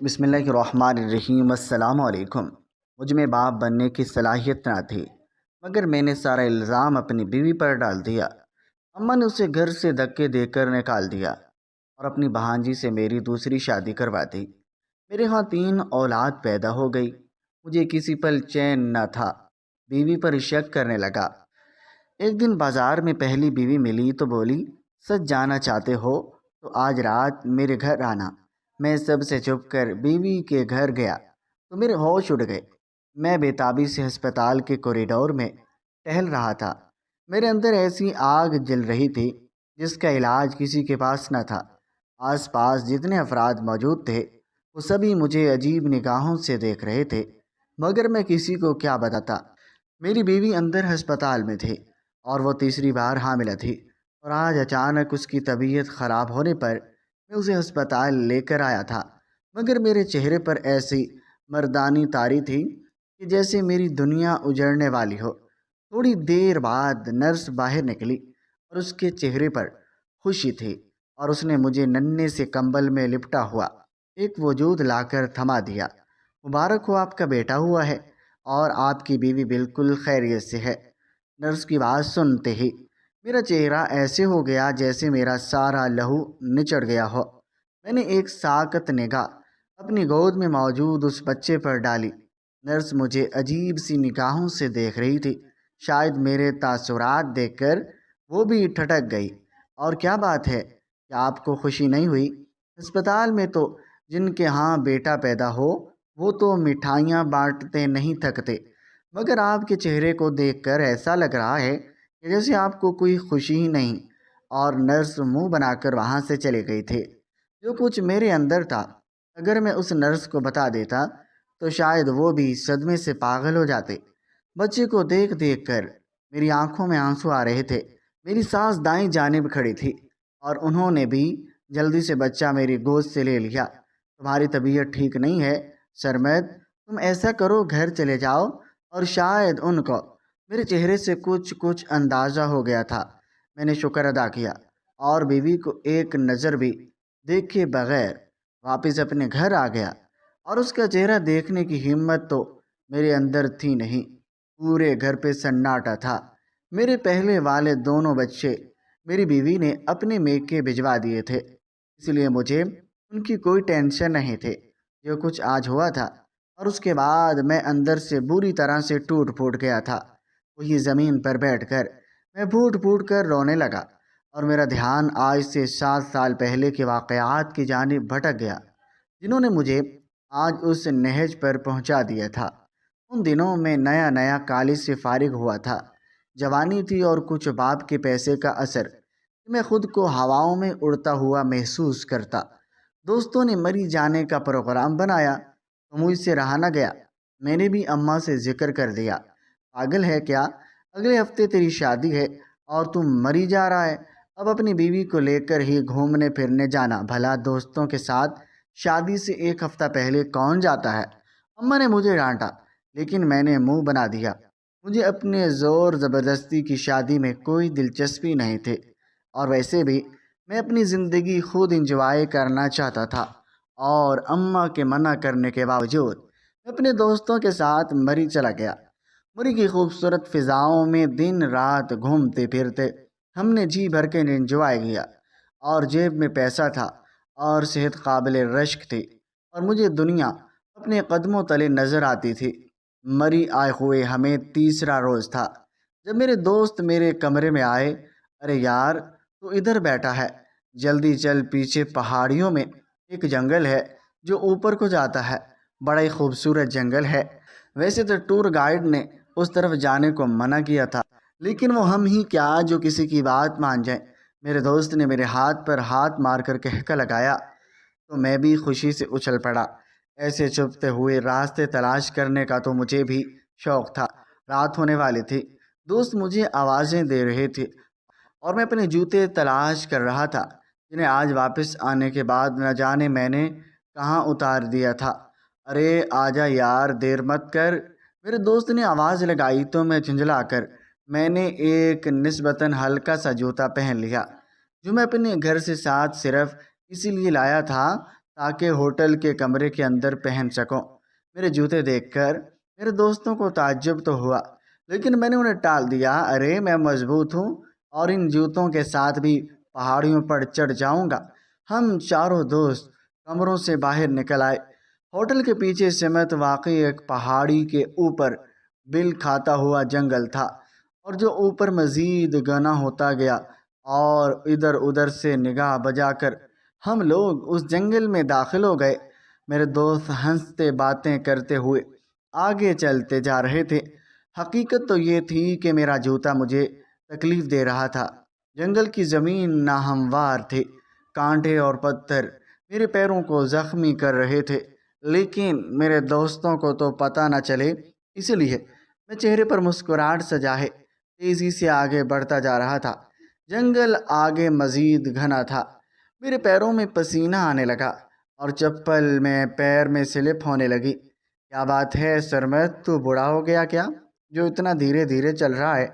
بسم اللہ الرحمن الرحیم۔ السلام علیکم۔ مجھ میں باپ بننے کی صلاحیت نہ تھی، مگر میں نے سارا الزام اپنی بیوی پر ڈال دیا۔ اماں نے اسے گھر سے دھکے دے کر نکال دیا اور اپنی بھانجی سے میری دوسری شادی کروا دی۔ میرے ہاں 3 اولاد پیدا ہو گئی۔ مجھے کسی پل چین نہ تھا، بیوی پر شک کرنے لگا۔ ایک دن بازار میں پہلی بیوی ملی تو بولی، سچ جانا چاہتے ہو تو آج رات میرے گھر آنا۔ میں سب سے چھپ کر بیوی کے گھر گیا تو میرے ہوش اڑ گئے۔ میں بے تابی سے ہسپتال کے کوریڈور میں ٹہل رہا تھا۔ میرے اندر ایسی آگ جل رہی تھی جس کا علاج کسی کے پاس نہ تھا۔ آس پاس جتنے افراد موجود تھے وہ سبھی مجھے عجیب نگاہوں سے دیکھ رہے تھے، مگر میں کسی کو کیا بتاتا۔ میری بیوی اندر ہسپتال میں تھی اور وہ تیسری بار حاملہ تھی، اور آج اچانک اس کی طبیعت خراب ہونے پر میں اسے ہسپتال لے کر آیا تھا، مگر میرے چہرے پر ایسی مردانی طاری تھی کہ جیسے میری دنیا اجڑنے والی ہو۔ تھوڑی دیر بعد نرس باہر نکلی اور اس کے چہرے پر خوشی تھی، اور اس نے مجھے ننھے سے کمبل میں لپٹا ہوا ایک وجود لا کر تھما دیا۔ مبارک ہو، آپ کا بیٹا ہوا ہے اور آپ کی بیوی بالکل خیریت سے ہے۔ نرس کی بات سنتے ہی میرا چہرہ ایسے ہو گیا جیسے میرا سارا لہو نچڑ گیا ہو۔ میں نے ایک ساکت نگاہ اپنی گود میں موجود اس بچے پر ڈالی۔ نرس مجھے عجیب سی نگاہوں سے دیکھ رہی تھی۔ شاید میرے تاثرات دیکھ کر وہ بھی ٹھٹک گئی۔ اور کیا بات ہے، کیا آپ کو خوشی نہیں ہوئی؟ ہسپتال میں تو جن کے ہاں بیٹا پیدا ہو وہ تو مٹھائیاں بانٹتے نہیں تھکتے، مگر آپ کے چہرے کو دیکھ کر ایسا لگ رہا ہے کہ جیسے آپ کو کوئی خوشی ہی نہیں۔ اور نرس منہ بنا کر وہاں سے چلے گئی تھے۔ جو کچھ میرے اندر تھا اگر میں اس نرس کو بتا دیتا تو شاید وہ بھی صدمے سے پاگل ہو جاتے۔ بچے کو دیکھ دیکھ کر میری آنکھوں میں آنسو آ رہے تھے۔ میری ساس دائیں جانب کھڑی تھی اور انہوں نے بھی جلدی سے بچہ میری گود سے لے لیا۔ تمہاری طبیعت ٹھیک نہیں ہے سرمد، تم ایسا کرو گھر چلے جاؤ۔ اور شاید ان کو میرے چہرے سے کچھ اندازہ ہو گیا تھا۔ میں نے شکر ادا کیا اور بیوی کو ایک نظر بھی دیکھے بغیر واپس اپنے گھر آ گیا، اور اس کا چہرہ دیکھنے کی ہمت تو میرے اندر تھی نہیں۔ پورے گھر پہ سناٹا تھا۔ میرے پہلے والے دونوں بچے میری بیوی نے اپنے میکے بھجوا دیے تھے، اس لیے مجھے ان کی کوئی ٹینشن نہیں تھی۔ جو کچھ آج ہوا تھا اور اس کے بعد میں اندر سے بری طرح سے ٹوٹ پھوٹ گیا تھا۔ وہی زمین پر بیٹھ کر میں پھوٹ پھوٹ کر رونے لگا، اور میرا دھیان آج سے 7 سال پہلے کے واقعات کی جانب بھٹک گیا جنہوں نے مجھے آج اس نہج پر پہنچا دیا تھا۔ ان دنوں میں نیا نیا کالج سے فارغ ہوا تھا۔ جوانی تھی اور کچھ باپ کے پیسے کا اثر کہ میں خود کو ہواؤں میں اڑتا ہوا محسوس کرتا۔ دوستوں نے مری جانے کا پروگرام بنایا تو مجھ سے رہا نہ گیا۔ میں نے بھی اماں سے ذکر کر دیا، پاگل ہے کیا، اگلے ہفتے تیری شادی ہے اور تم مری جا رہا ہے۔ اب اپنی بیوی کو لے کر ہی گھومنے پھرنے جانا، بھلا دوستوں کے ساتھ شادی سے 1 ہفتہ پہلے کون جاتا ہے؟ اماں نے مجھے ڈانٹا، لیکن میں نے منہ بنا دیا۔ مجھے اپنے زور زبردستی کی شادی میں کوئی دلچسپی نہیں تھی، اور ویسے بھی میں اپنی زندگی خود انجوائے کرنا چاہتا تھا، اور اماں کے منع کرنے کے باوجود میں اپنے دوستوں کے ساتھ مری چلا گیا۔ مری کی خوبصورت فضاؤں میں دن رات گھومتے پھرتے ہم نے جی بھر کے انجوائے کیا، اور جیب میں پیسہ تھا اور صحت قابل رشک تھی، اور مجھے دنیا اپنے قدموں تلے نظر آتی تھی۔ مری آئے ہوئے ہمیں تیسرا روز تھا جب میرے دوست میرے کمرے میں آئے۔ ارے یار، تو ادھر بیٹھا ہے، جلدی چل، پیچھے پہاڑیوں میں ایک جنگل ہے جو اوپر کو جاتا ہے، بڑا ہی خوبصورت جنگل ہے۔ ویسے تو ٹور گائیڈ نے اس طرف جانے کو منع کیا تھا، لیکن وہ ہم ہی کیا جو کسی کی بات مان جائیں۔ میرے دوست نے میرے ہاتھ پر ہاتھ مار کر کہکا لگایا تو میں بھی خوشی سے اچھل پڑا۔ ایسے چھپتے ہوئے راستے تلاش کرنے کا تو مجھے بھی شوق تھا۔ رات ہونے والی تھی، دوست مجھے آوازیں دے رہے تھے اور میں اپنے جوتے تلاش کر رہا تھا جنہیں آج واپس آنے کے بعد نہ جانے میں نے کہاں اتار دیا تھا۔ ارے آجا یار، دیر مت کر، میرے دوست نے آواز لگائی تو میں جھنجھلا کر میں نے ایک نسبتاً ہلکا سا جوتا پہن لیا جو میں اپنے گھر سے ساتھ صرف اسی لیے لایا تھا تاکہ ہوٹل کے کمرے کے اندر پہن سکوں۔ میرے جوتے دیکھ کر میرے دوستوں کو تعجب تو ہوا، لیکن میں نے انہیں ٹال دیا۔ ارے میں مضبوط ہوں اور ان جوتوں کے ساتھ بھی پہاڑیوں پر چڑھ جاؤں گا۔ ہم چاروں دوست کمروں سے باہر نکل آئے۔ ہوٹل کے پیچھے سمت واقعی ایک پہاڑی کے اوپر بل کھاتا ہوا جنگل تھا، اور جو اوپر مزید گھنا ہوتا گیا، اور ادھر ادھر سے نگاہ بجا کر ہم لوگ اس جنگل میں داخل ہو گئے۔ میرے دوست ہنستے باتیں کرتے ہوئے آگے چلتے جا رہے تھے۔ حقیقت تو یہ تھی کہ میرا جوتا مجھے تکلیف دے رہا تھا۔ جنگل کی زمین ناہموار تھی، کانٹے اور پتھر میرے پیروں کو زخمی کر رہے تھے، لیکن میرے دوستوں کو تو پتہ نہ چلے، اس لیے میں چہرے پر مسکراہٹ سجائے تیزی سے آگے بڑھتا جا رہا تھا۔ جنگل آگے مزید گھنا تھا، میرے پیروں میں پسینہ آنے لگا اور چپل میں پیر میں سلپ ہونے لگی۔ کیا بات ہے سرمت، تو بوڑھا ہو گیا کیا جو اتنا دھیرے دھیرے چل رہا ہے؟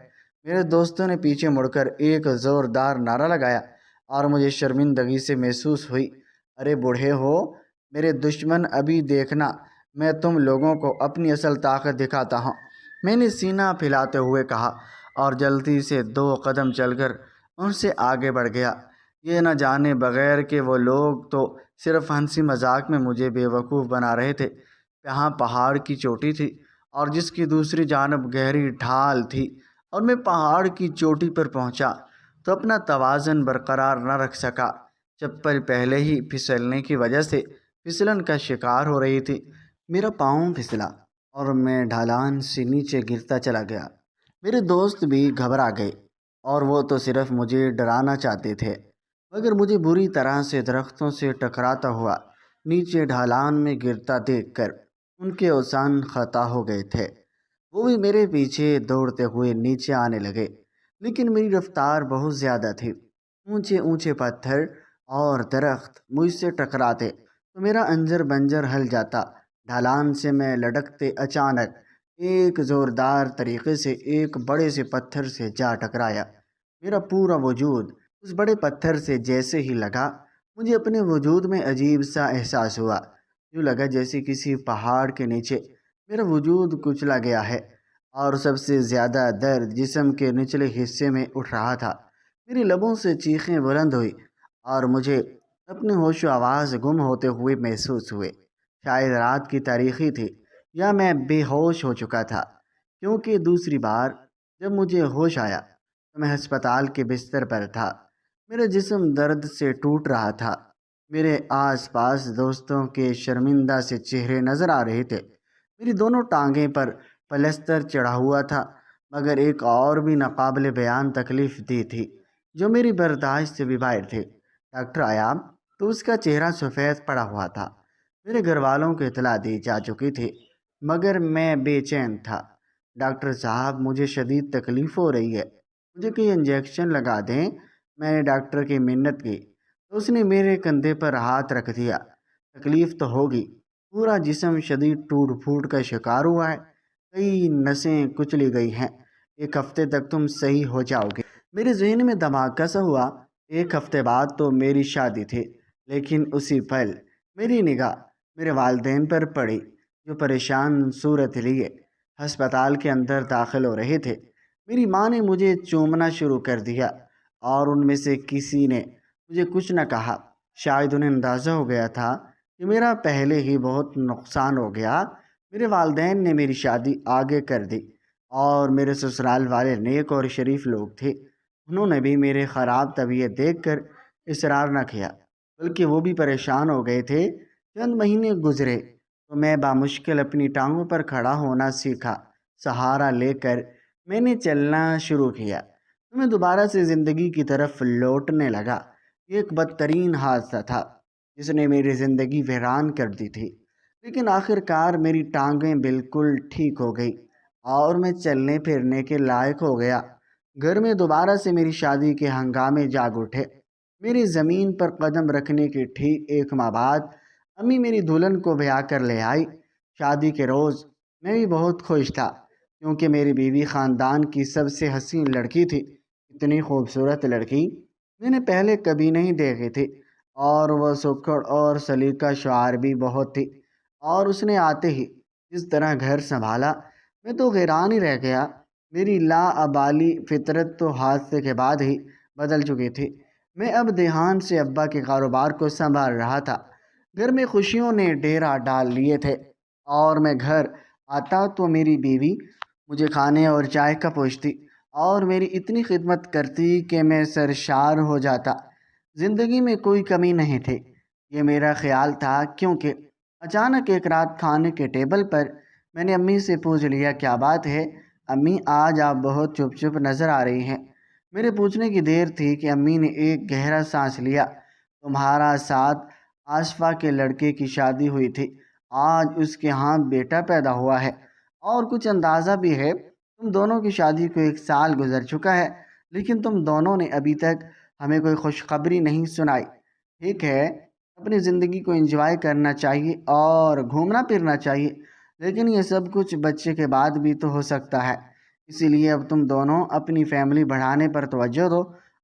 میرے دوستوں نے پیچھے مڑ کر ایک زوردار نعرہ لگایا اور مجھے شرمندگی سے محسوس ہوئی۔ ارے بوڑھے ہو میرے دشمن، ابھی دیکھنا میں تم لوگوں کو اپنی اصل طاقت دکھاتا ہوں، میں نے سینہ پھیلاتے ہوئے کہا، اور جلدی سے 2 قدم چل کر ان سے آگے بڑھ گیا، یہ نہ جانے بغیر کہ وہ لوگ تو صرف ہنسی مذاق میں مجھے بے وقوف بنا رہے تھے۔ یہاں پہاڑ کی چوٹی تھی اور جس کی دوسری جانب گہری ڈھال تھی، اور میں پہاڑ کی چوٹی پر پہنچا تو اپنا توازن برقرار نہ رکھ سکا۔ چپل پہلے ہی پھسلنے کی وجہ سے پھسلن کا شکار ہو رہی تھی۔ میرا پاؤں پھسلا اور میں ڈھلان سے نیچے گرتا چلا گیا۔ میرے دوست بھی گھبرا گئے، اور وہ تو صرف مجھے ڈرانا چاہتے تھے، مگر مجھے بری طرح سے درختوں سے ٹکراتا ہوا نیچے ڈھلان میں گرتا دیکھ کر ان کے اوزان خطا ہو گئے تھے۔ وہ بھی میرے پیچھے دوڑتے ہوئے نیچے آنے لگے، لیکن میری رفتار بہت زیادہ تھی۔ اونچے اونچے پتھر اور درخت مجھ سے ٹکراتے تو میرا انجر بنجر ہل جاتا۔ ڈھلان سے میں لڑکتے اچانک ایک زوردار طریقے سے ایک بڑے سے پتھر سے جا ٹکرایا۔ میرا پورا وجود اس بڑے پتھر سے جیسے ہی لگا، مجھے اپنے وجود میں عجیب سا احساس ہوا، یوں لگا جیسے کسی پہاڑ کے نیچے میرا وجود کچلا گیا ہے، اور سب سے زیادہ درد جسم کے نچلے حصے میں اٹھ رہا تھا۔ میری لبوں سے چیخیں بلند ہوئی اور مجھے اپنی ہوش و آواز گم ہوتے ہوئے محسوس ہوئے۔ شاید رات کی تاریکی تھی یا میں بے ہوش ہو چکا تھا، کیونکہ دوسری بار جب مجھے ہوش آیا تو میں ہسپتال کے بستر پر تھا۔ میرا جسم درد سے ٹوٹ رہا تھا۔ میرے آس پاس دوستوں کے شرمندہ سے چہرے نظر آ رہے تھے۔ میری دونوں ٹانگیں پر پلستر چڑھا ہوا تھا، مگر ایک اور بھی ناقابل بیان تکلیف دی تھی جو میری برداشت سے بھی باہر تھی۔ ڈاکٹر آیا تو اس کا چہرہ سفید پڑا ہوا تھا۔ میرے گھر والوں کو اطلاع دی جا چکی تھی، مگر میں بے چین تھا۔ ڈاکٹر صاحب مجھے شدید تکلیف ہو رہی ہے، مجھے کوئی انجیکشن لگا دیں۔ میں نے ڈاکٹر کی منت کی تو اس نے میرے کندھے پر ہاتھ رکھ دیا۔ تکلیف تو ہوگی، پورا جسم شدید ٹوٹ پھوٹ کا شکار ہوا ہے، کئی نسیں کچلی گئی ہیں، 1 ہفتے تک تم صحیح ہو جاؤ گے۔ میرے ذہن میں دھماکہ سا ہوا، 1 ہفتے بعد تو میری شادی تھی، لیکن اسی پل میری نگاہ میرے والدین پر پڑی جو پریشان صورت لیے ہسپتال کے اندر داخل ہو رہے تھے۔ میری ماں نے مجھے چومنا شروع کر دیا اور ان میں سے کسی نے مجھے کچھ نہ کہا۔ شاید انہیں اندازہ ہو گیا تھا کہ میرا پہلے ہی بہت نقصان ہو گیا۔ میرے والدین نے میری شادی آگے کر دی، اور میرے سسرال والے نیک اور شریف لوگ تھے۔ انہوں نے بھی میرے خراب طبیعت دیکھ کر اصرار نہ کیا، بلکہ وہ بھی پریشان ہو گئے تھے۔ چند مہینے گزرے تو میں بامشکل اپنی ٹانگوں پر کھڑا ہونا سیکھا۔ سہارا لے کر میں نے چلنا شروع کیا تو میں دوبارہ سے زندگی کی طرف لوٹنے لگا۔ یہ ایک بدترین حادثہ تھا جس نے میری زندگی ویران کر دی تھی، لیکن آخر کار میری ٹانگیں بالکل ٹھیک ہو گئی اور میں چلنے پھرنے کے لائق ہو گیا۔ گھر میں دوبارہ سے میری شادی کے ہنگامے جاگ اٹھے۔ میری زمین پر قدم رکھنے کے ٹھیک 1 ماہ بعد امی میری دلہن کو بیاہ کر لے آئی۔ شادی کے روز میں بھی بہت خوش تھا، کیونکہ میری بیوی خاندان کی سب سے حسین لڑکی تھی۔ اتنی خوبصورت لڑکی میں نے پہلے کبھی نہیں دیکھی تھی، اور وہ سکڑ اور سلیقہ شعار بھی بہت تھی، اور اس نے آتے ہی جس طرح گھر سنبھالا، میں تو حیران ہی رہ گیا۔ میری لا ابالی فطرت تو حادثے کے بعد ہی بدل چکی تھی۔ میں اب دیہان سے ابا کے کاروبار کو سنبھال رہا تھا۔ گھر میں خوشیوں نے ڈیرا ڈال لیے تھے، اور میں گھر آتا تو میری بیوی مجھے کھانے اور چائے کا پوچھتی اور میری اتنی خدمت کرتی کہ میں سرشار ہو جاتا۔ زندگی میں کوئی کمی نہیں تھی، یہ میرا خیال تھا، کیونکہ اچانک ایک رات کھانے کے ٹیبل پر میں نے امی سے پوچھ لیا، کیا بات ہے امی، آج آپ بہت چپ چپ نظر آ رہی ہیں؟ میرے پوچھنے کی دیر تھی کہ امی نے ایک گہرا سانس لیا۔ تمہارا ساتھ آصفہ کے لڑکے کی شادی ہوئی تھی، آج اس کے ہاں بیٹا پیدا ہوا ہے، اور کچھ اندازہ بھی ہے تم دونوں کی شادی کو 1 سال گزر چکا ہے، لیکن تم دونوں نے ابھی تک ہمیں کوئی خوشخبری نہیں سنائی۔ ٹھیک ہے، اپنی زندگی کو انجوائے کرنا چاہیے اور گھومنا پھرنا چاہیے، لیکن یہ سب کچھ بچے کے بعد بھی تو ہو سکتا ہے، اسی لیے اب تم دونوں اپنی فیملی بڑھانے پر توجہ دو۔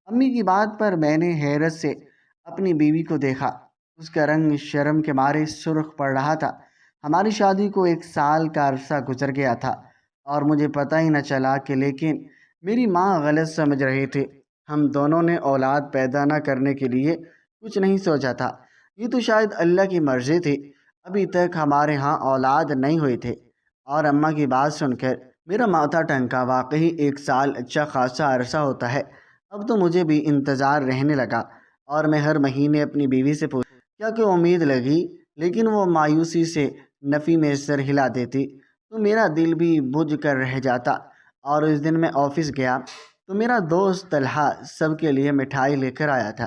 امی کی بات پر میں نے حیرت سے اپنی بیوی کو دیکھا، اس کا رنگ شرم کے مارے سرخ پڑ رہا تھا۔ ہماری شادی کو 1 سال کا عرصہ گزر گیا تھا اور مجھے پتہ ہی نہ چلا کہ، لیکن میری ماں غلط سمجھ رہی تھی۔ ہم دونوں نے اولاد پیدا نہ کرنے کے لیے کچھ نہیں سوچا تھا، یہ تو شاید اللہ کی مرضی تھی۔ ابھی تک ہمارے ہاں اولاد نہیں ہوئی تھے، اور اماں کی بات سن کر میرا ماتھا ٹھنکا۔ واقعی 1 سال اچھا خاصا عرصہ ہوتا ہے۔ اب تو مجھے بھی انتظار رہنے لگا، اور میں ہر مہینے اپنی بیوی سے پوچھ کیا کہ امید لگی، لیکن وہ مایوسی سے نفی میں سر ہلا دیتی تو میرا دل بھی بجھ کر رہ جاتا۔ اور اس دن میں آفس گیا تو میرا دوست طلحہ سب کے لیے مٹھائی لے کر آیا تھا،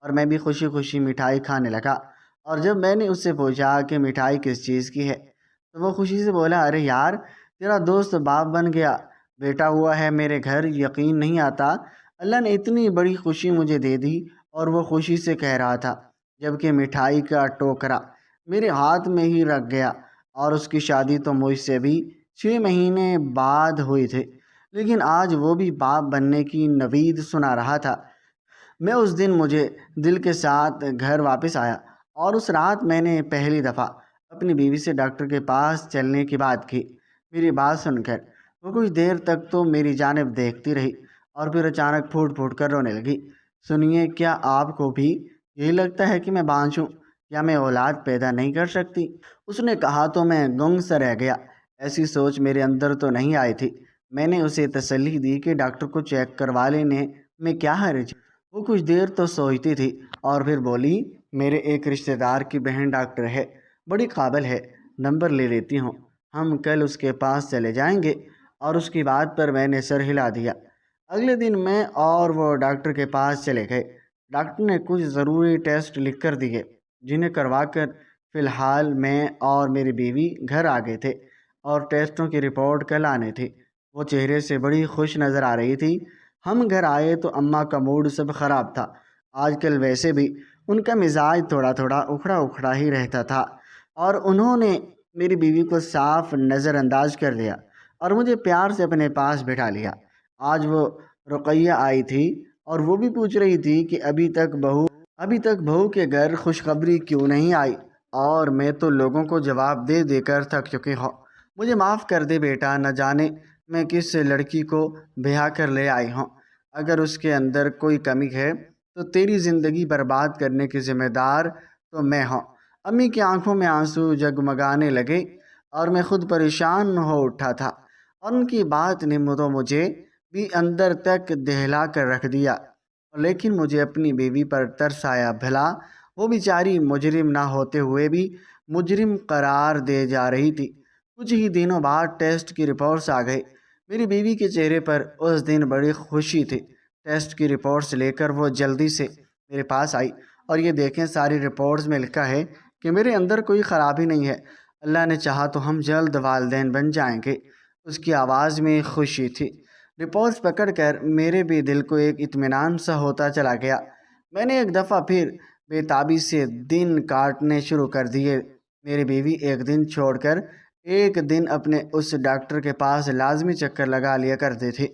اور میں بھی خوشی خوشی مٹھائی کھانے لگا۔ اور جب میں نے اس سے پوچھا کہ مٹھائی کس چیز کی ہے تو وہ خوشی سے بولا، ارے یار، تیرا دوست باپ بن گیا، بیٹا ہوا ہے میرے گھر، یقین نہیں آتا، اللہ نے اتنی بڑی خوشی مجھے دے دی۔ اور وہ خوشی سے کہہ رہا تھا جبکہ مٹھائی کا ٹوکرا میرے ہاتھ میں ہی رکھ گیا۔ اور اس کی شادی تو مجھ سے بھی 6 مہینے بعد ہوئی تھی، لیکن آج وہ بھی باپ بننے کی نوید سنا رہا تھا۔ میں اس دن مجھے دل کے ساتھ گھر واپس آیا، اور اس رات میں نے پہلی دفعہ اپنی بیوی سے ڈاکٹر کے پاس چلنے کی بات کی۔ میری بات سن کر وہ کچھ دیر تک تو میری جانب دیکھتی رہی، اور پھر اچانک پھوٹ پھوٹ کر رونے لگی۔ سنیے، کیا آپ کو بھی یہی لگتا ہے کہ میں بانجھ ہوں یا میں اولاد پیدا نہیں کر سکتی؟ اس نے کہا تو میں گنگ سا رہ گیا۔ ایسی سوچ میرے اندر تو نہیں آئی تھی۔ میں نے اسے تسلی دی کہ ڈاکٹر کو چیک کروا لینے میں کیا حرج۔ وہ کچھ دیر تو سوچتی تھی، اور پھر بولی، میرے ایک رشتہ دار کی بہن ڈاکٹر ہے، بڑی قابل ہے، نمبر لے لیتی ہوں، ہم کل اس کے پاس چلے جائیں گے۔ اور اس کی بات پر میں نے سر ہلا دیا۔ اگلے دن میں اور وہ ڈاکٹر کے پاس چلے گئے۔ ڈاکٹر نے کچھ ضروری ٹیسٹ لکھ کر دیے، جنہیں کروا کر فی الحال میں اور میری بیوی گھر آ گئے تھے، اور ٹیسٹوں کی رپورٹ کل آنی تھی۔ وہ چہرے سے بڑی خوش نظر آ رہی تھی۔ ہم گھر آئے تو اماں کا موڈ سب خراب تھا۔ آج کل ویسے بھی ان کا مزاج تھوڑا تھوڑا اکھڑا اکھڑا ہی رہتا تھا، اور انہوں نے میری بیوی کو صاف نظر انداز کر دیا اور مجھے پیار سے اپنے پاس بٹھا لیا۔ آج وہ رقیہ آئی تھی، اور وہ بھی پوچھ رہی تھی کہ ابھی تک بہو کے گھر خوشخبری کیوں نہیں آئی، اور میں تو لوگوں کو جواب دے دے کر تھک چکی ہوں۔ مجھے معاف کر دے بیٹا، نہ جانے میں کس لڑکی کو بیاہ کر لے آئی ہوں۔ اگر اس کے اندر کوئی کمی ہے تو تیری زندگی برباد کرنے کی ذمہ دار تو میں ہوں۔ امی کی آنکھوں میں آنسو جگمگانے لگے، اور میں خود پریشان ہو اٹھا تھا، اور ان کی بات نے تو مجھے بھی اندر تک دہلا کر رکھ دیا۔ لیکن مجھے اپنی بیوی پر ترس آیا، بھلا وہ بیچاری مجرم نہ ہوتے ہوئے بھی مجرم قرار دے جا رہی تھی۔ کچھ ہی دنوں بعد ٹیسٹ کی رپورٹس آ گئی۔ میری بیوی کے چہرے پر اس دن بڑی خوشی تھی۔ ٹیسٹ کی رپورٹس لے کر وہ جلدی سے میرے پاس آئی، اور یہ دیکھیں، ساری رپورٹس میں لکھا ہے کہ میرے اندر کوئی خرابی نہیں ہے، اللہ نے چاہا تو ہم جلد والدین بن جائیں گے۔ اس کی آواز میں خوشی تھی۔ رپورٹس پکڑ کر میرے بھی دل کو ایک اطمینان سا ہوتا چلا گیا۔ میں نے ایک دفعہ پھر بے تابی سے دن کاٹنے شروع کر دیے۔ میری بیوی ایک دن چھوڑ کر ایک دن اپنے اس ڈاکٹر کے پاس لازمی چکر لگا لیا کرتے تھے۔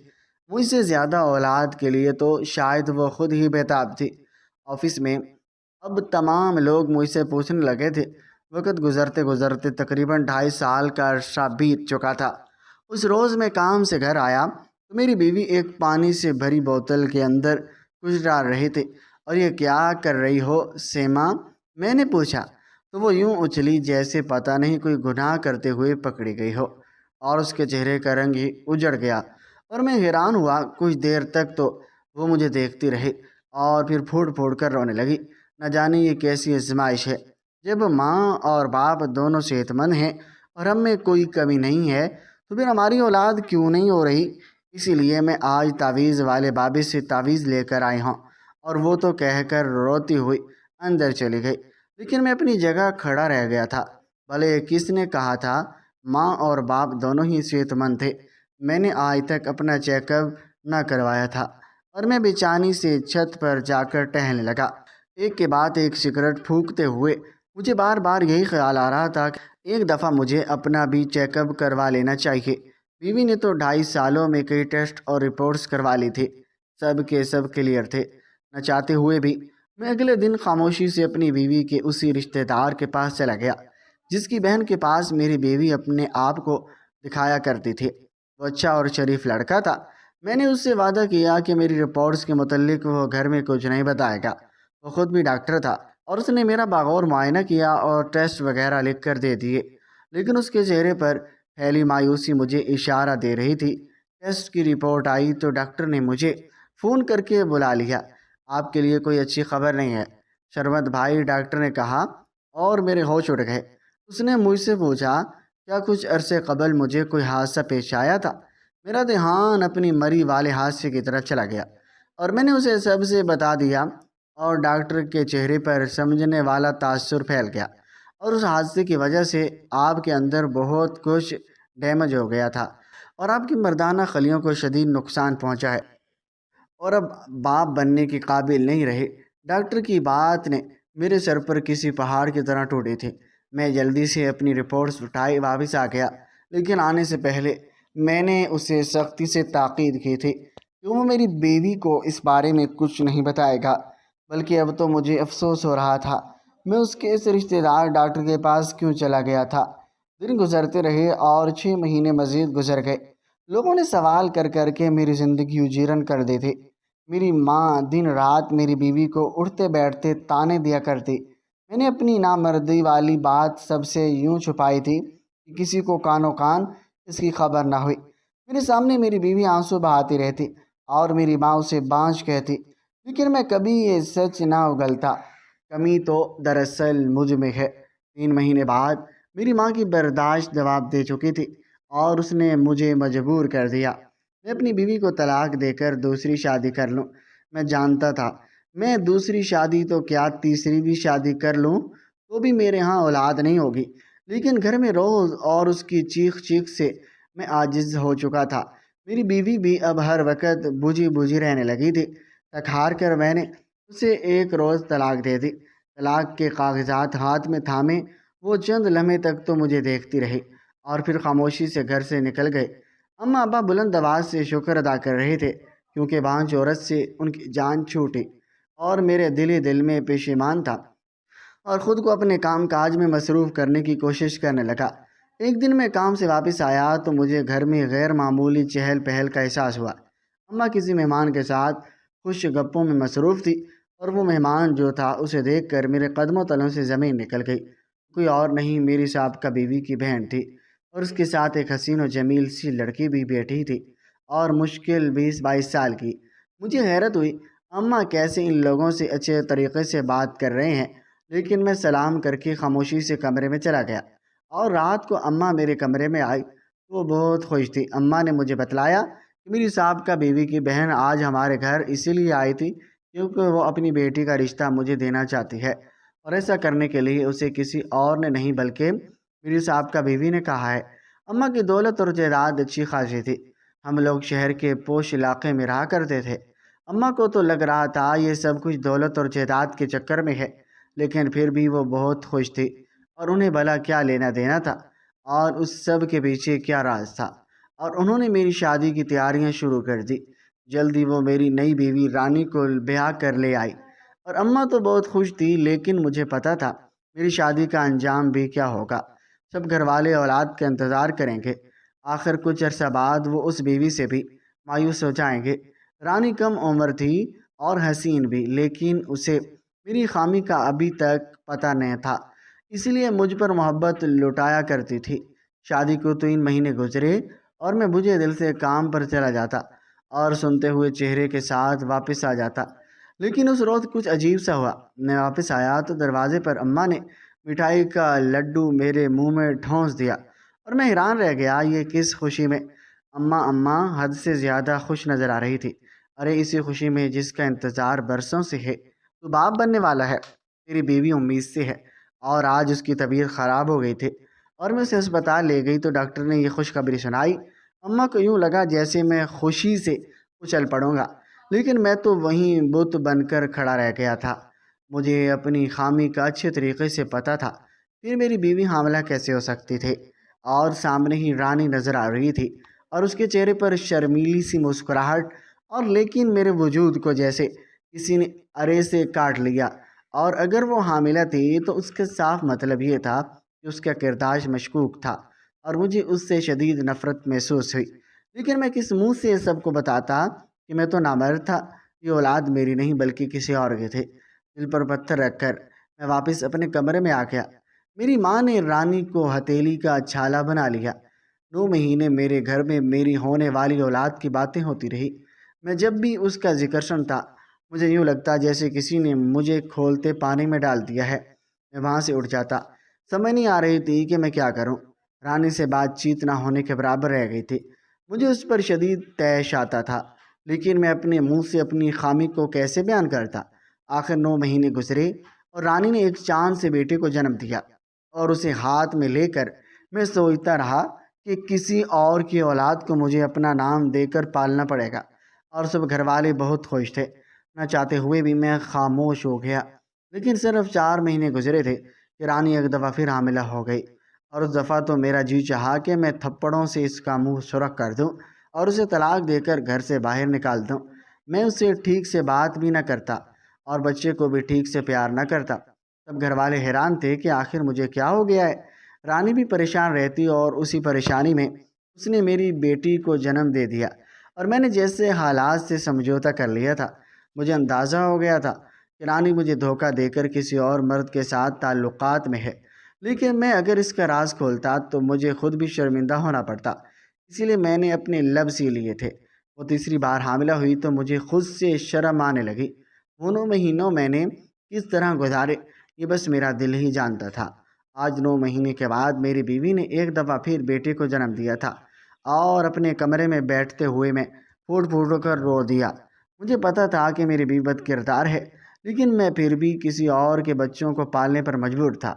مجھ سے زیادہ اولاد کے لیے تو شاید وہ خود ہی بے تاب تھی۔ آفس میں اب تمام لوگ مجھ سے پوچھنے لگے تھے۔ وقت گزرتے گزرتے تقریباً 2.5 سال کا عرصہ بیت چکا تھا۔ اس روز میں کام سے گھر آیا تو میری بیوی ایک پانی سے بھری بوتل کے اندر کچھ ڈال رہے تھے۔ اور یہ کیا کر رہی ہو سیما؟ میں نے پوچھا تو وہ یوں اچھلی جیسے پتہ نہیں کوئی گناہ کرتے ہوئے پکڑی گئی ہو، اور اس کے چہرے کا رنگ ہی اجڑ گیا، اور میں حیران ہوا۔ کچھ دیر تک تو وہ مجھے دیکھتی رہی اور پھر پھوٹ پھوٹ کر رونے لگی۔ نہ جانے یہ کیسی آزمائش ہے، جب ماں اور باپ دونوں صحت مند ہیں اور ہم میں کوئی کمی نہیں ہے تو پھر ہماری اولاد کیوں نہیں ہو رہی؟ اسی لیے میں آج تعویذ والے بابے سے تعویذ لے کر آئی ہوں۔ اور وہ تو کہہ کر روتی ہوئی اندر چلی گئی، لیکن میں اپنی جگہ کھڑا رہ گیا تھا۔ بھلے کس نے کہا تھا ماں اور باپ دونوں ہی صحت مند تھے؟ میں نے آج تک اپنا چیک اپ نہ کروایا تھا، اور میں بے چینی سے چھت پر جا کر ٹہلنے لگا، ایک کے بعد ایک سگریٹ پھونکتے ہوئے۔ مجھے بار بار یہی خیال آ رہا تھا کہ ایک دفعہ مجھے اپنا بھی چیک اپ کروا لینا چاہیے۔ بیوی نے تو 2.5 سالوں میں کئی ٹیسٹ اور رپورٹس کروا لی تھی، سب کے سب کلیئر تھے۔ نہ چاہتے ہوئے بھی میں اگلے دن خاموشی سے اپنی بیوی کے اسی رشتہ دار کے پاس چلا گیا جس کی بہن کے پاس میری بیوی اپنے آپ کو دکھایا کرتی تھی۔ وہ اچھا اور شریف لڑکا تھا۔ میں نے اس سے وعدہ کیا کہ میری رپورٹس کے متعلق وہ گھر میں کچھ نہیں بتائے گا۔ وہ خود بھی ڈاکٹر تھا اور اس نے میرا بغور معائنہ کیا اور ٹیسٹ وغیرہ لکھ کر دے دیے، لیکن اس کے چہرے پر پھیلی مایوسی مجھے اشارہ دے رہی تھی۔ ٹیسٹ کی رپورٹ آئی تو ڈاکٹر نے مجھے فون کر کے بلا لیا۔ آپ کے لیے کوئی اچھی خبر نہیں ہے شرمت بھائی، ڈاکٹر نے کہا، اور میرے ہوش اڑ گئے۔ اس نے مجھ سے پوچھا کیا کچھ عرصے قبل مجھے کوئی حادثہ پیش آیا تھا؟ میرا دھیان اپنی مری والے حادثے کی طرف چلا گیا اور میں نے اسے سب سے بتا دیا، اور ڈاکٹر کے چہرے پر سمجھنے والا تاثر پھیل گیا۔ اور اس حادثے کی وجہ سے آپ کے اندر بہت کچھ ڈیمیج ہو گیا تھا اور آپ کی مردانہ خلیوں کو شدید نقصان پہنچا ہے، اور اب باپ بننے کے قابل نہیں رہے۔ ڈاکٹر کی بات نے میرے سر پر کسی پہاڑ کی طرح ٹوٹی تھی۔ میں جلدی سے اپنی رپورٹس اٹھائے واپس آ گیا، لیکن آنے سے پہلے میں نے اسے سختی سے تاکید کی تھی کہ وہ میری بیوی کو اس بارے میں کچھ نہیں بتائے گا۔ بلکہ اب تو مجھے افسوس ہو رہا تھا میں اس کے اس رشتہ دار ڈاکٹر کے پاس کیوں چلا گیا تھا۔ دن گزرتے رہے اور 6 مہینے مزید گزر گئے۔ لوگوں نے سوال کر کر کے میری زندگی اجیرن کر دی تھی۔ میری ماں دن رات میری بیوی کو اٹھتے بیٹھتے تانے دیا کرتی۔ میں نے اپنی نامردی والی بات سب سے یوں چھپائی تھی کہ کسی کو کانوں کان اس کی خبر نہ ہوئی۔ میرے سامنے میری بیوی آنسو بہاتی رہتی اور میری ماں اسے بانجھ کہتی، لیکن میں کبھی یہ سچ نہ اگلتا۔ کمی تو دراصل مجھ میں ہے۔ 3 مہینے بعد میری ماں کی برداشت جواب دے چکی تھی اور اس نے مجھے مجبور کر دیا میں اپنی بیوی کو طلاق دے کر دوسری شادی کر لوں۔ میں جانتا تھا میں دوسری شادی تو کیا تیسری بھی شادی کر لوں تو بھی میرے ہاں اولاد نہیں ہوگی، لیکن گھر میں روز اور اس کی چیخ چیخ سے میں عاجز ہو چکا تھا۔ میری بیوی بھی اب ہر وقت بجھی بجھی رہنے لگی تھی۔ تھک ہار کر میں نے اسے ایک روز طلاق دے دی۔ طلاق کے کاغذات ہاتھ میں تھامے وہ چند لمحے تک تو مجھے دیکھتی رہی اور پھر خاموشی سے گھر سے نکل گئے۔ اماں ابا بلند آواز سے شکر ادا کر رہے تھے کیونکہ بانجھ عورت سے ان کی جان چھوٹی، اور میرے دل میں پشیمان تھا اور خود کو اپنے کام کاج میں مصروف کرنے کی کوشش کرنے لگا۔ ایک دن میں کام سے واپس آیا تو مجھے گھر میں غیر معمولی چہل پہل کا احساس ہوا۔ اماں کسی مہمان کے ساتھ خوش گپوں میں مصروف تھی، اور وہ مہمان جو تھا اسے دیکھ کر میرے قدموں تلوں سے زمین نکل گئی۔ کوئی اور نہیں، میری سابقہ بیوی کی بہن تھی، اور اس کے ساتھ ایک حسین و جمیل سی لڑکی بھی بیٹھی تھی، اور مشکل 20-22 سال کی۔ مجھے حیرت ہوئی اماں کیسے ان لوگوں سے اچھے طریقے سے بات کر رہے ہیں، لیکن میں سلام کر کے خاموشی سے کمرے میں چلا گیا، اور رات کو اماں میرے کمرے میں آئی تو وہ بہت خوش تھی۔ اماں نے مجھے بتلایا کہ میری سابقہ بیوی کی بہن آج ہمارے گھر اسی لیے آئی تھی کیونکہ وہ اپنی بیٹی کا رشتہ مجھے دینا چاہتی ہے، اور ایسا کرنے کے لیے اسے کسی اور نے نہیں بلکہ میری سابقہ بیوی نے کہا ہے۔ اماں کی دولت اور جائیداد اچھی خاصی تھی۔ ہم لوگ شہر کے پوش علاقے میں رہا کرتے تھے۔ اماں کو تو لگ رہا تھا یہ سب کچھ دولت اور جائیداد کے چکر میں ہے، لیکن پھر بھی وہ بہت خوش تھی، اور انہیں بھلا کیا لینا دینا تھا، اور اس سب کے پیچھے کیا راز تھا۔ اور انہوں نے میری شادی کی تیاریاں شروع کر دی۔ جلدی وہ میری نئی بیوی رانی کو بیاہ کر لے آئی، اور اماں تو بہت خوش تھی، لیکن مجھے پتہ تھا میری شادی کا انجام بھی کیا ہوگا۔ سب گھر والے اولاد کا انتظار کریں گے، آخر کچھ عرصہ بعد وہ اس بیوی سے بھی مایوس ہو جائیں گے۔ رانی کم عمر تھی اور حسین بھی، لیکن اسے میری خامی کا ابھی تک پتہ نہیں تھا، اس لیے مجھ پر محبت لٹایا کرتی تھی۔ شادی کو 3 مہینے گزرے اور میں بجھے دل سے کام پر چلا جاتا اور سنتے ہوئے چہرے کے ساتھ واپس آ جاتا۔ لیکن اس روز کچھ عجیب سا ہوا۔ میں واپس آیا تو دروازے پر اماں نے مٹھائی کا لڈو میرے منہ میں ٹھونس دیا، اور میں حیران رہ گیا، یہ کس خوشی میں؟ اماں حد سے زیادہ خوش نظر آ رہی تھی۔ ارے اسی خوشی میں جس کا انتظار برسوں سے ہے، تو باپ بننے والا ہے، تیری بیوی امید سے ہے، اور آج اس کی طبیعت خراب ہو گئی تھی اور میں اسے ہسپتال لے گئی تو ڈاکٹر نے یہ خوشخبری سنائی۔ اماں کو یوں لگا جیسے میں خوشی سے اچھل پڑوں گا، لیکن میں تو وہیں بت بن کر کھڑا رہ گیا تھا۔ مجھے اپنی خامی کا اچھے طریقے سے پتہ تھا، پھر میری بیوی حاملہ کیسے ہو سکتی تھی؟ اور سامنے ہی رانی نظر آ رہی تھی اور اس کے چہرے پر شرمیلی سی مسکراہٹ، اور لیکن میرے وجود کو جیسے کسی نے ارے سے کاٹ لیا۔ اور اگر وہ حاملہ تھی تو اس کا صاف مطلب یہ تھا کہ اس کا کردار مشکوک تھا، اور مجھے اس سے شدید نفرت محسوس ہوئی۔ لیکن میں کس منہ سے سب کو بتاتا کہ میں تو نامرد تھا، یہ اولاد میری نہیں بلکہ کسی اور کی تھی۔ دل پر پتھر رکھ کر میں واپس اپنے کمرے میں آ گیا۔ میری ماں نے رانی کو ہتھیلی کا چھالا بنا لیا۔ 9 مہینے میرے گھر میں میری ہونے والی اولاد کی باتیں ہوتی رہی۔ میں جب بھی اس کا ذکر سنتا، مجھے یوں لگتا جیسے کسی نے مجھے کھولتے پانی میں ڈال دیا ہے۔ میں وہاں سے اٹھ جاتا، سمجھ نہیں آ رہی تھی کہ میں کیا کروں۔ رانی سے بات چیت نہ ہونے کے برابر رہ گئی تھی۔ مجھے اس پر شدید طیش آتا تھا، لیکن میں اپنے منہ سے اپنی خامی کو کیسے بیان کرتا؟ آخر 9 مہینے گزرے اور رانی نے ایک چاند سے بیٹے کو جنم دیا، اور اسے ہاتھ میں لے کر میں سوچتا رہا کہ کسی اور کی اولاد کو مجھے اپنا نام دے کر پالنا پڑے گا۔ اور سب گھر والے بہت خوش تھے، نہ چاہتے ہوئے بھی میں خاموش ہو گیا۔ لیکن صرف 4 مہینے گزرے تھے کہ رانی ایک دفعہ پھر حاملہ ہو گئی، اور اس دفعہ تو میرا جی چاہا کہ میں تھپڑوں سے اس کا منہ سرخ کر دوں اور اسے طلاق دے کر گھر سے باہر نکال دوں۔ میں اس سے ٹھیک سے بات بھی نہ کرتا اور بچے کو بھی ٹھیک سے پیار نہ کرتا۔ سب گھر والے حیران تھے کہ آخر مجھے کیا ہو گیا ہے۔ رانی بھی پریشان رہتی اور اسی پریشانی میں اس نے میری بیٹی کو جنم دے دیا، اور میں نے جیسے حالات سے سمجھوتا کر لیا تھا۔ مجھے اندازہ ہو گیا تھا کہ رانی مجھے دھوکہ دے کر کسی اور مرد کے ساتھ تعلقات میں ہے، لیکن میں اگر اس کا راز کھولتا تو مجھے خود بھی شرمندہ ہونا پڑتا، اسی لیے میں نے اپنے لب سی لیے تھے۔ وہ تیسری بار حاملہ ہوئی تو مجھے خود سے شرم آنے لگی۔ وہ 9 مہینوں میں نے کس طرح گزارے یہ بس میرا دل ہی جانتا تھا۔ آج 9 مہینے کے بعد میری بیوی نے ایک دفعہ پھر بیٹے کو جنم دیا تھا، اور اپنے کمرے میں بیٹھتے ہوئے میں پھوٹ پھوٹ کر رو دیا۔ مجھے پتہ تھا کہ میری بیوی بد کردار ہے، لیکن میں پھر بھی کسی اور کے بچوں کو پالنے پر مجبور تھا۔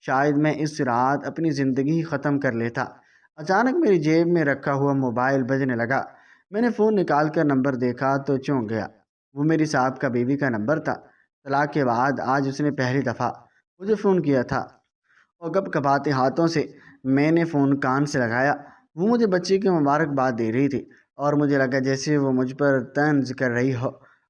شاید میں اس رات اپنی زندگی ختم کر لیتا۔ اچانک میری جیب میں رکھا ہوا موبائل بجنے لگا۔ میں نے فون نکال کر نمبر دیکھا تو چونک گیا۔ وہ میری صاحب کا بیوی کا نمبر تھا۔ طلاق کے بعد آج اس نے پہلی دفعہ مجھے فون کیا تھا، اور کب کباتے ہاتھوں سے میں نے فون کان سے لگایا۔ وہ مجھے بچے کی مبارکباد دے رہی تھی، اور مجھے لگا جیسے وہ مجھ پر طنز کر رہی ہو،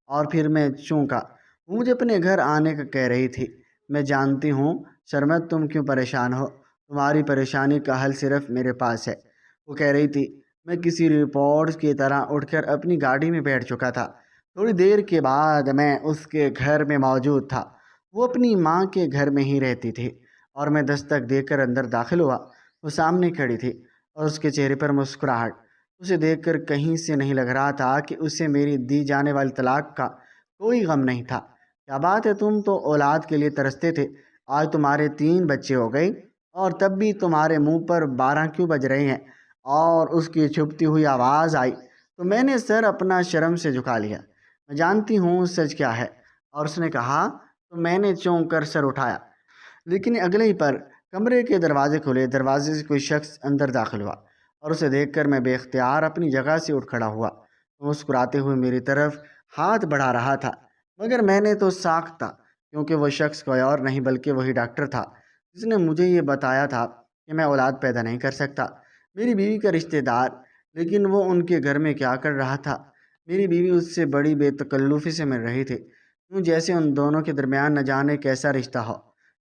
اور پھر میں چونکا۔ وہ مجھے اپنے گھر آنے کا کہہ رہی تھی۔ میں جانتی ہوں سرمد تم کیوں پریشان ہو، تمہاری پریشانی کا حل صرف میرے پاس ہے، وہ کہہ رہی تھی۔ میں کسی رپورٹ کی طرح اٹھ کر اپنی گاڑی میں بیٹھ چکا تھا۔ تھوڑی دیر کے بعد میں اس کے گھر میں موجود تھا۔ وہ اپنی ماں کے گھر میں ہی رہتی تھی، اور میں دستک دے کر اندر داخل ہوا۔ وہ سامنے کھڑی تھی اور اس کے چہرے پر مسکراہٹ۔ اسے دیکھ کر کہیں سے نہیں لگ رہا تھا کہ اسے میری دی جانے والی طلاق کا کوئی غم نہیں تھا۔ کیا بات ہے، تم تو اولاد کے لیے ترستے تھے، آج تمہارے 3 بچے ہو گئے، اور تب بھی تمہارے منہ پر 12 کیوں بج رہے ہیں؟ اور اس کی چھپتی ہوئی آواز آئی تو میں نے سر اپنا شرم سے جھکا لیا۔ میں جانتی ہوں سچ کیا ہے، اور اس نے کہا تو میں نے چونک کر سر اٹھایا، لیکن اگلے ہی پر کمرے کے دروازے کھلے۔ دروازے سے کوئی شخص اندر داخل ہوا، اور اسے دیکھ کر میں بے اختیار اپنی جگہ سے اٹھ کھڑا ہوا۔ وہ مسکراتے ہوئے میری طرف ہاتھ بڑھا رہا تھا، مگر میں نے تو ساکھ تھا، کیونکہ وہ شخص کوئی اور نہیں بلکہ وہی ڈاکٹر تھا جس نے مجھے یہ بتایا تھا کہ میں اولاد پیدا نہیں کر سکتا۔ میری بیوی کا رشتہ دار، لیکن وہ ان کے گھر میں کیا کر رہا تھا؟ میری بیوی اس سے بڑی بے تکلفی سے مل رہی تھی۔ یوں جیسے ان دونوں کے درمیان نہ جانے کیسا رشتہ ہو۔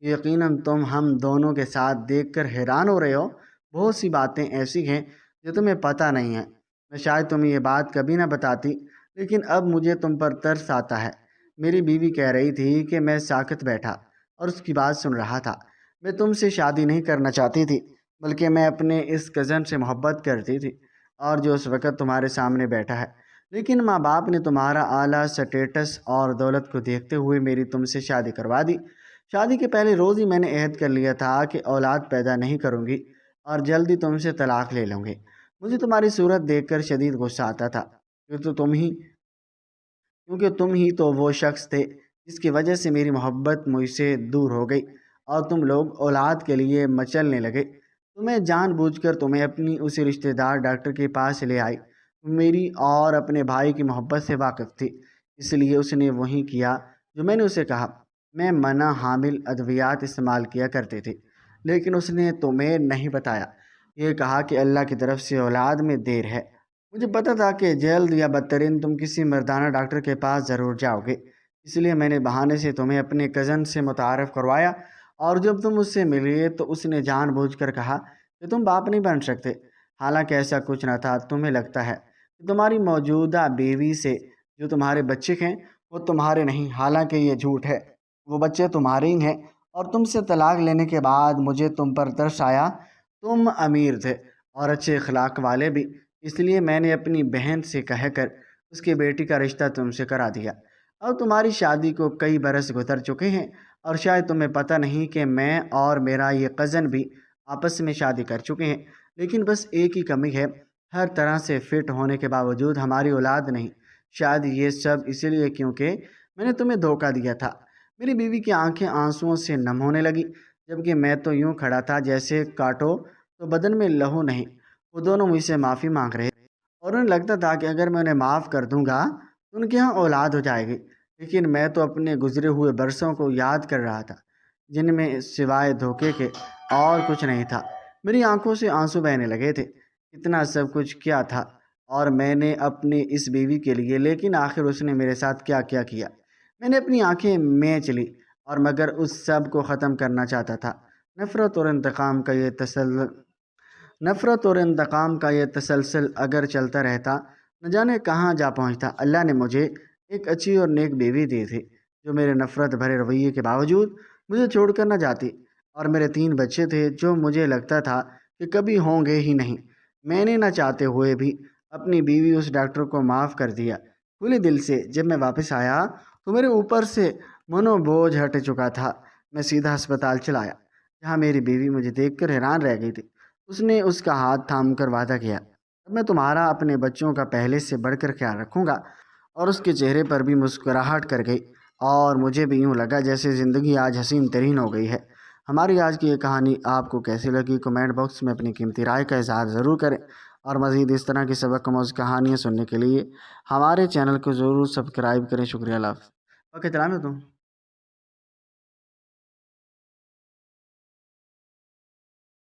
یقیناً تم ہم دونوں کے ساتھ دیکھ کر حیران ہو رہے ہو، بہت سی باتیں ایسی ہیں جو تمہیں پتہ نہیں ہیں۔ میں شاید تمہیں یہ بات کبھی نہ بتاتی، لیکن اب مجھے تم پر ترس آتا ہے۔ میری بیوی کہہ رہی تھی کہ میں ساکت بیٹھا اور اس کی بات سن رہا تھا۔ میں تم سے شادی نہیں کرنا چاہتی تھی، بلکہ میں اپنے اس کزن سے محبت کرتی تھی، اور جو اس وقت تمہارے سامنے بیٹھا ہے۔ لیکن ماں باپ نے تمہارا اعلیٰ سٹیٹس اور دولت کو دیکھتے ہوئے میری تم سے شادی کروا دی۔ شادی کے پہلے روز ہی میں نے عہد کر لیا تھا کہ اولاد پیدا نہیں کروں گی اور جلدی تم سے طلاق لے لوں گی۔ مجھے تمہاری صورت دیکھ کر شدید غصہ آتا تھا، کیونکہ تم ہی تو وہ شخص تھے جس کی وجہ سے میری محبت مجھ سے دور ہو گئی اور تم لوگ اولاد کے لیے مچلنے لگے۔ تو میں جان بوجھ کر تمہیں اپنی اسی رشتہ دار ڈاکٹر کے پاس لے آئی۔ میری اور اپنے بھائی کی محبت سے واقف تھی، اس لیے اس نے وہی کیا جو میں نے اسے کہا۔ میں منع حامل ادویات استعمال کیا کرتے تھے، لیکن اس نے تمہیں نہیں بتایا۔ یہ کہا کہ اللہ کی طرف سے اولاد میں دیر ہے۔ مجھے پتہ تھا کہ جلد یا بدترین تم کسی مردانہ ڈاکٹر کے پاس ضرور جاؤ گے، اس لیے میں نے بہانے سے تمہیں اپنے کزن سے متعارف کروایا، اور جب تم اس سے ملے تو اس نے جان بوجھ کر کہا کہ تم باپ نہیں بن سکتے۔ حالانکہ ایسا کچھ نہ تھا۔ تمہیں لگتا ہے کہ تمہاری موجودہ بیوی سے جو تمہارے بچے ہیں وہ تمہارے نہیں، حالانکہ یہ جھوٹ ہے، وہ بچے تمہارے ہی ہیں۔ اور تم سے طلاق لینے کے بعد مجھے تم پر ترس آیا۔ تم امیر تھے اور اچھے اخلاق والے بھی، اس لیے میں نے اپنی بہن سے کہہ کر اس کی بیٹی کا رشتہ تم سے کرا دیا۔ اب تمہاری شادی کو کئی برس گزر چکے ہیں، اور شاید تمہیں پتہ نہیں کہ میں اور میرا یہ کزن بھی آپس میں شادی کر چکے ہیں، لیکن بس ایک ہی کمی ہے، ہر طرح سے فٹ ہونے کے باوجود ہماری اولاد نہیں۔ شاید یہ سب اس لیے کیونکہ میں نے تمہیں دھوکہ دیا تھا۔ میری بیوی کی آنکھیں آنسوؤں سے نم ہونے لگی، جبکہ میں تو یوں کھڑا تھا جیسے کاٹو تو بدن میں لہو نہیں۔ وہ دونوں مجھ سے معافی مانگ رہے تھے، اور انہیں لگتا تھا کہ اگر میں انہیں معاف کر دوں گا تو ان کے ہاں اولاد ہو جائے گی، لیکن میں تو اپنے گزرے ہوئے برسوں کو یاد کر رہا تھا، جن میں سوائے دھوکے کے اور کچھ نہیں تھا۔ میری آنکھوں سے آنسو بہنے لگے تھے۔ اتنا سب کچھ کیا تھا اور میں نے اپنی اس بیوی کے لیے، لیکن آخر اس نے میرے ساتھ کیا کیا کیا۔ میں نے اپنی آنکھیں میچ لی، اور مگر اس سب کو ختم کرنا چاہتا تھا۔ نفرت اور انتقام کا یہ تسلسل اگر چلتا رہتا، نہ جانے کہاں جا پہنچتا۔ اللہ نے مجھے ایک اچھی اور نیک بیوی دی تھی، جو میرے نفرت بھرے رویے کے باوجود مجھے چھوڑ کر نہ جاتی، اور میرے 3 بچے تھے جو مجھے لگتا تھا کہ کبھی ہوں گے ہی نہیں۔ میں نے نہ چاہتے ہوئے بھی اپنی بیوی اس ڈاکٹر کو معاف کر دیا کھلے دل سے۔ جب میں واپس آیا تو میرے اوپر سے منو بوجھ ہٹ چکا تھا۔ میں سیدھا ہسپتال چلا آیا، جہاں میری بیوی مجھے دیکھ کر حیران رہ گئی تھی۔ اس نے اس کا ہاتھ تھام کر وعدہ کیا، اب میں تمہارا اپنے بچوں کا پہلے سے بڑھ کر خیال رکھوں گا، اور اس کے چہرے پر بھی مسکراہٹ کر گئی، اور مجھے بھی یوں لگا جیسے زندگی آج حسین ترین ہو گئی ہے۔ ہماری آج کی یہ کہانی آپ کو کیسی لگی؟ کمنٹ باکس میں اپنی قیمتی رائے کا اظہار ضرور کریں، اور مزید اس طرح کی سبق آموز کہانیاں سننے کے لیے ہمارے چینل کو ضرور سبسکرائب کریں۔ شکریہ، اللہ حافظ۔ اوکے، چلا میں تو